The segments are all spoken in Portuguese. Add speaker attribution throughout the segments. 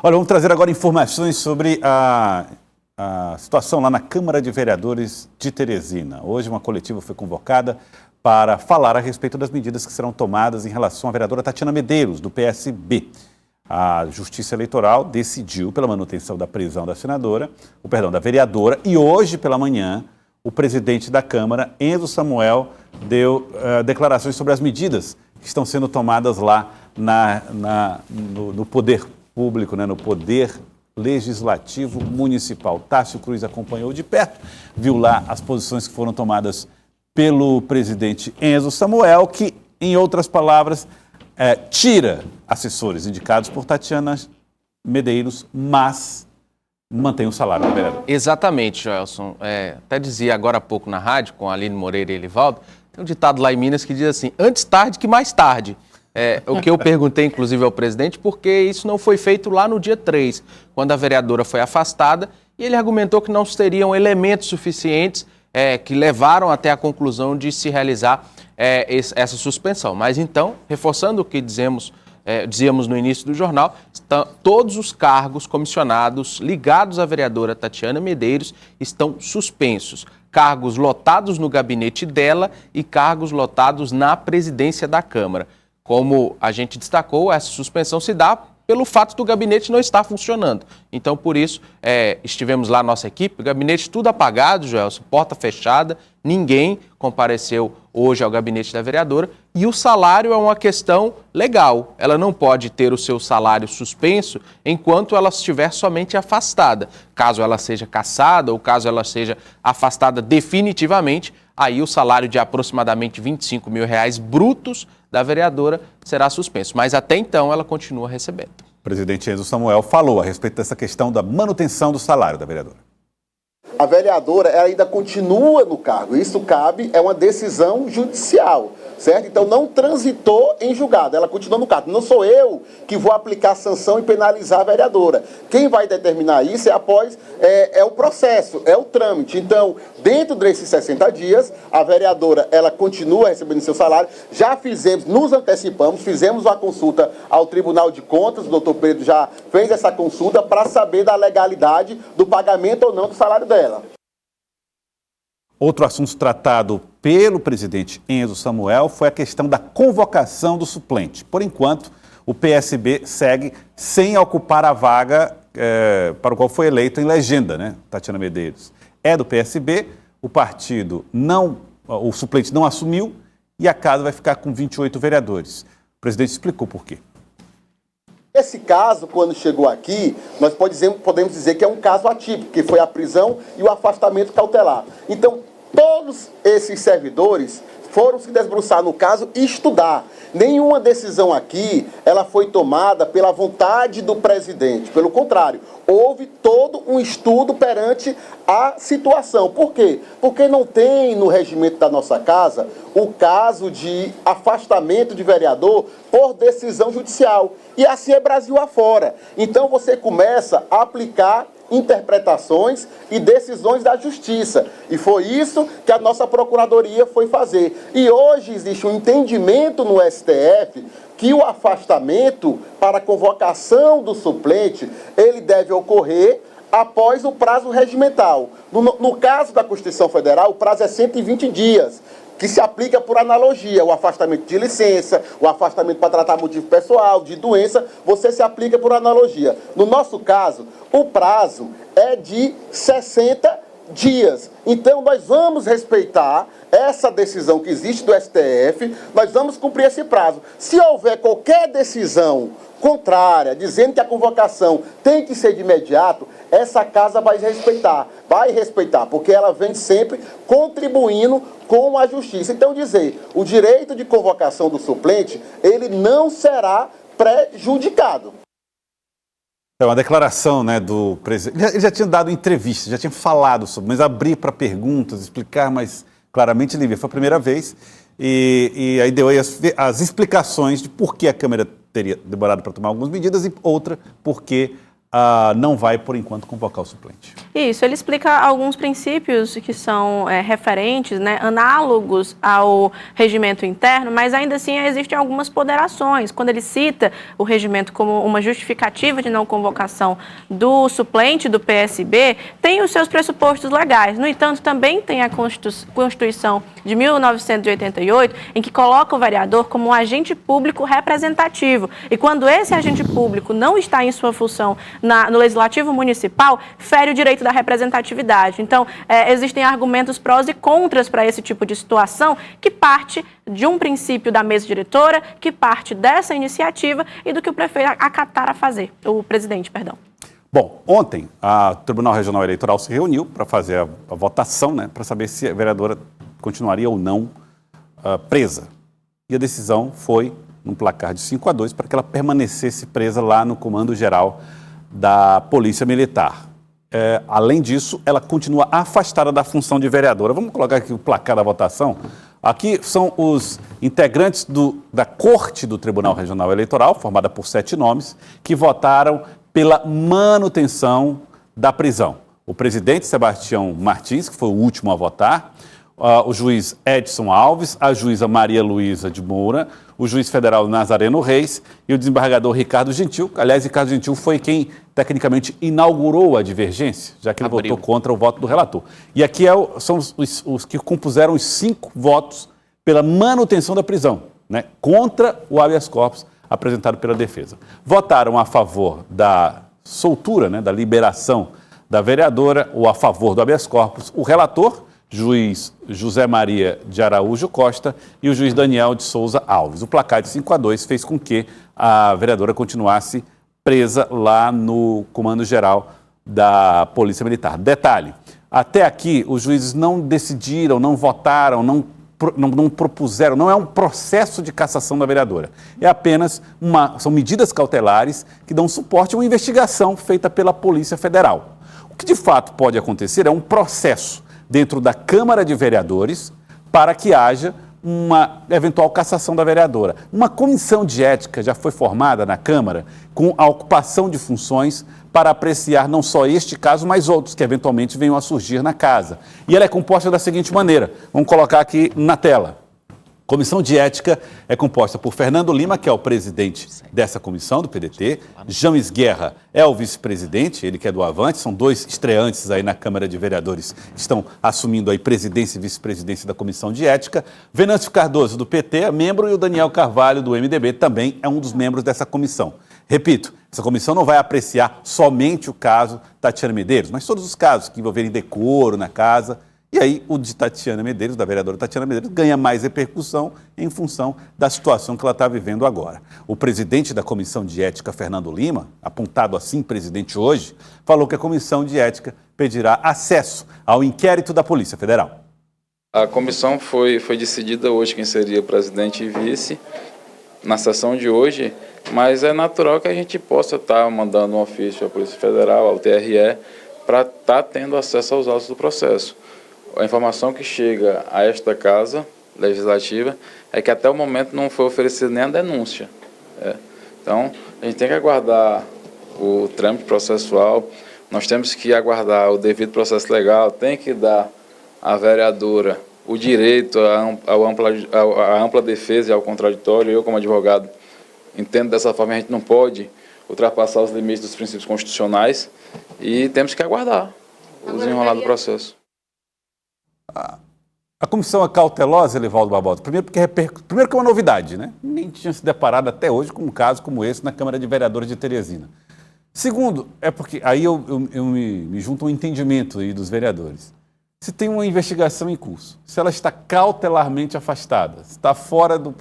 Speaker 1: Olha, vamos trazer agora informações sobre a situação lá na Câmara de Vereadores de Teresina. Hoje uma coletiva foi convocada para falar a respeito das medidas que serão tomadas em relação à vereadora Tatiana Medeiros, do PSB. A Justiça Eleitoral decidiu pela manutenção da prisão da vereadora, e hoje pela manhã o presidente da Câmara, Enzo Samuel, deu declarações sobre as medidas que estão sendo tomadas lá no poder público, no poder legislativo municipal. Tássio Cruz acompanhou de perto, viu lá as posições que foram tomadas pelo presidente Enzo Samuel, que, em outras palavras, tira assessores indicados por Tatiana Medeiros, mas mantém o salário do vereador.
Speaker 2: Exatamente, Joelson. Até dizia agora há pouco na rádio, com a Aline Moreira e Elivaldo, tem um ditado lá em Minas que diz assim, antes tarde que mais tarde. O que eu perguntei, inclusive, ao presidente, porque isso não foi feito lá no dia 3, quando a vereadora foi afastada, e ele argumentou que não teriam elementos suficientes que levaram até a conclusão de se realizar essa suspensão. Mas então, reforçando o que dizíamos no início do jornal, todos os cargos comissionados ligados à vereadora Tatiana Medeiros estão suspensos. Cargos lotados no gabinete dela e cargos lotados na presidência da Câmara. Como a gente destacou, essa suspensão se dá pelo fato do gabinete não estar funcionando. Então, por isso, estivemos lá, nossa equipe, o gabinete tudo apagado, Joelson, porta fechada, ninguém compareceu hoje ao gabinete da vereadora, e o salário é uma questão legal. Ela não pode ter o seu salário suspenso enquanto ela estiver somente afastada. Caso ela seja cassada ou caso ela seja afastada definitivamente, aí o salário de aproximadamente R$25 mil brutos da vereadora será suspenso. Mas até então ela continua recebendo.
Speaker 1: O presidente Enzo Samuel falou a respeito dessa questão da manutenção do salário da vereadora.
Speaker 3: A vereadora ela ainda continua no cargo. Isso é uma decisão judicial, certo? Então não transitou em julgado, ela continua no cargo. Não sou eu que vou aplicar sanção e penalizar a vereadora. Quem vai determinar isso é o processo, é o trâmite. Então, dentro desses 60 dias, a vereadora ela continua recebendo seu salário. Já nos antecipamos, fizemos uma consulta ao Tribunal de Contas, o doutor Pedro já fez essa consulta para saber da legalidade do pagamento ou não do salário dela.
Speaker 1: Outro assunto tratado pelo presidente Enzo Samuel foi a questão da convocação do suplente. Por enquanto, o PSB segue sem ocupar a vaga para o qual foi eleito em legenda, Tatiana Medeiros. É do PSB, o suplente não assumiu e a casa vai ficar com 28 vereadores. O presidente explicou por quê.
Speaker 3: Esse caso, quando chegou aqui, nós podemos dizer que é um caso atípico, que foi a prisão e o afastamento cautelar. Então, todos esses servidores foram se debruçar no caso e estudar. Nenhuma decisão aqui ela foi tomada pela vontade do presidente. Pelo contrário, houve todo um estudo perante a situação. Por quê? Porque não tem no regimento da nossa casa o caso de afastamento de vereador por decisão judicial. E assim é Brasil afora. Então você começa a aplicar interpretações e decisões da justiça. E foi isso que a nossa procuradoria foi fazer. E hoje existe um entendimento no STF que o afastamento para a convocação do suplente, ele deve ocorrer após o prazo regimental. No caso da Constituição Federal, o prazo é 120 dias. Que se aplica por analogia, o afastamento de licença, o afastamento para tratar motivo pessoal, de doença, você se aplica por analogia. No nosso caso, o prazo é de 60 dias. Então, nós vamos respeitar essa decisão que existe do STF, nós vamos cumprir esse prazo. Se houver qualquer decisão contrária, dizendo que a convocação tem que ser de imediato, essa casa vai respeitar, porque ela vem sempre contribuindo com a justiça. Então, o direito de convocação do suplente, ele não será prejudicado.
Speaker 1: É uma declaração do presidente. Ele já tinha dado entrevista, já tinha falado sobre, mas abrir para perguntas, explicar mais claramente, Lívia, foi a primeira vez. E aí deu aí as explicações de por que a Câmara teria demorado para tomar algumas medidas e outra, porque não vai, por enquanto, convocar o suplente.
Speaker 4: Isso, ele explica alguns princípios que são referentes, né, análogos ao regimento interno, mas ainda assim existem algumas ponderações. Quando ele cita o regimento como uma justificativa de não convocação do suplente do PSB, tem os seus pressupostos legais. No entanto, também tem a Constituição de 1988, em que coloca o vereador como um agente público representativo. E quando esse agente público não está em sua função no Legislativo Municipal, fere o direito da representatividade. Então, existem argumentos prós e contras para esse tipo de situação, que parte de um princípio da mesa diretora, que parte dessa iniciativa e do que o prefeito acatar a fazer, o presidente, perdão.
Speaker 1: Bom, ontem o Tribunal Regional Eleitoral se reuniu para fazer a votação, né, para saber se a vereadora continuaria ou não presa. E a decisão foi, num placar de 5-2, para que ela permanecesse presa lá no Comando Geral da Polícia Militar. Além disso, ela continua afastada da função de vereadora. Vamos colocar aqui o placar da votação. Aqui são os integrantes da Corte do Tribunal Regional Eleitoral, formada por 7 nomes, que votaram pela manutenção da prisão. O presidente Sebastião Martins, que foi o último a votar, o juiz Edson Alves, a juíza Maria Luísa de Moura, o juiz federal Nazareno Reis e o desembargador Ricardo Gentil. Aliás, Ricardo Gentil foi quem, tecnicamente, inaugurou a divergência, já que ele votou contra o voto do relator. E aqui são os que compuseram os 5 votos pela manutenção da prisão, né, contra o habeas corpus apresentado pela defesa. Votaram a favor da soltura, né, da liberação da vereadora, ou a favor do habeas corpus, o relator, juiz José Maria de Araújo Costa, e o juiz Daniel de Souza Alves. O placar de 5-2 fez com que a vereadora continuasse presa lá no Comando Geral da Polícia Militar. Detalhe, até aqui os juízes não decidiram, não votaram, não propuseram, não é um processo de cassação da vereadora. É apenas são medidas cautelares que dão suporte a uma investigação feita pela Polícia Federal. O que de fato pode acontecer é um processo dentro da Câmara de Vereadores para que haja uma eventual cassação da vereadora. Uma comissão de ética já foi formada na Câmara com a ocupação de funções para apreciar não só este caso, mas outros que eventualmente venham a surgir na casa. E ela é composta da seguinte maneira, vamos colocar aqui na tela. Comissão de Ética é composta por Fernando Lima, que é o presidente dessa comissão do PDT, James Guerra é o vice-presidente, ele que é do Avante, são 2 estreantes aí na Câmara de Vereadores que estão assumindo aí presidência e vice-presidência da Comissão de Ética, Venâncio Cardoso do PT é membro e o Daniel Carvalho do MDB também é um dos membros dessa comissão. Repito, essa comissão não vai apreciar somente o caso Tatiana Medeiros, mas todos os casos que envolverem decoro na casa. E aí o de Tatiana Medeiros, da vereadora Tatiana Medeiros, ganha mais repercussão em função da situação que ela está vivendo agora. O presidente da Comissão de Ética, Fernando Lima, apontado assim presidente hoje, falou que a Comissão de Ética pedirá acesso ao inquérito da Polícia Federal.
Speaker 5: A comissão foi decidida hoje quem seria presidente e vice na sessão de hoje, mas é natural que a gente possa estar mandando um ofício à Polícia Federal, ao TRE, para estar tendo acesso aos autos do processo. A informação que chega a esta Casa Legislativa é que até o momento não foi oferecida nem a denúncia. Então, a gente tem que aguardar o trâmite processual, nós temos que aguardar o devido processo legal, tem que dar à vereadora o direito à ampla defesa e ao contraditório. Eu, como advogado, entendo dessa forma, a gente não pode ultrapassar os limites dos princípios constitucionais e temos que aguardar o desenrolar do processo.
Speaker 1: A comissão é cautelosa, Elivaldo Barbosa, primeiro que é uma novidade, né? Nem tinha se deparado até hoje com um caso como esse na Câmara de Vereadores de Teresina. Segundo, é porque aí eu me junto a um entendimento aí dos vereadores. Se tem uma investigação em curso, se ela está cautelarmente afastada, se está fora do...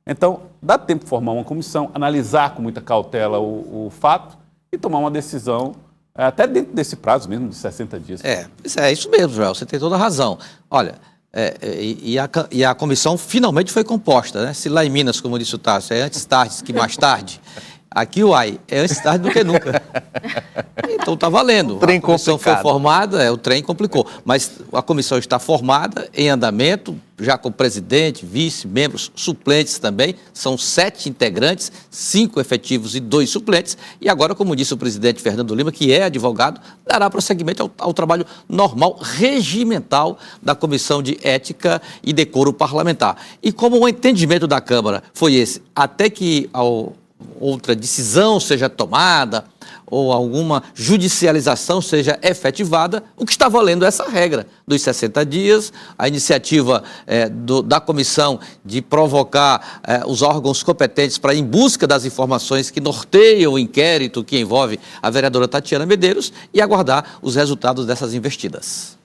Speaker 1: Então, dá tempo de formar uma comissão, analisar com muita cautela o fato e tomar uma decisão até dentro desse prazo mesmo, de 60 dias.
Speaker 6: É isso mesmo, Joel, você tem toda a razão. Olha, e a comissão finalmente foi composta, né? Se lá em Minas, como disse o Tássio, é antes tarde que mais tarde, aqui é antes tarde do que nunca. Então está valendo. A comissão foi formada, o trem complicou, mas a comissão está formada, em andamento, já com presidente, vice, membros, suplentes também. São 7 integrantes, 5 efetivos e 2 suplentes. E agora, como disse o presidente Fernando Lima, que é advogado, dará prosseguimento ao trabalho normal, regimental da Comissão de Ética e Decoro Parlamentar. E como o entendimento da Câmara foi esse, até que outra decisão seja tomada ou alguma judicialização seja efetivada, o que está valendo é essa regra dos 60 dias, a iniciativa da comissão de provocar os órgãos competentes para ir em busca das informações que norteiam o inquérito que envolve a vereadora Tatiana Medeiros e aguardar os resultados dessas investidas.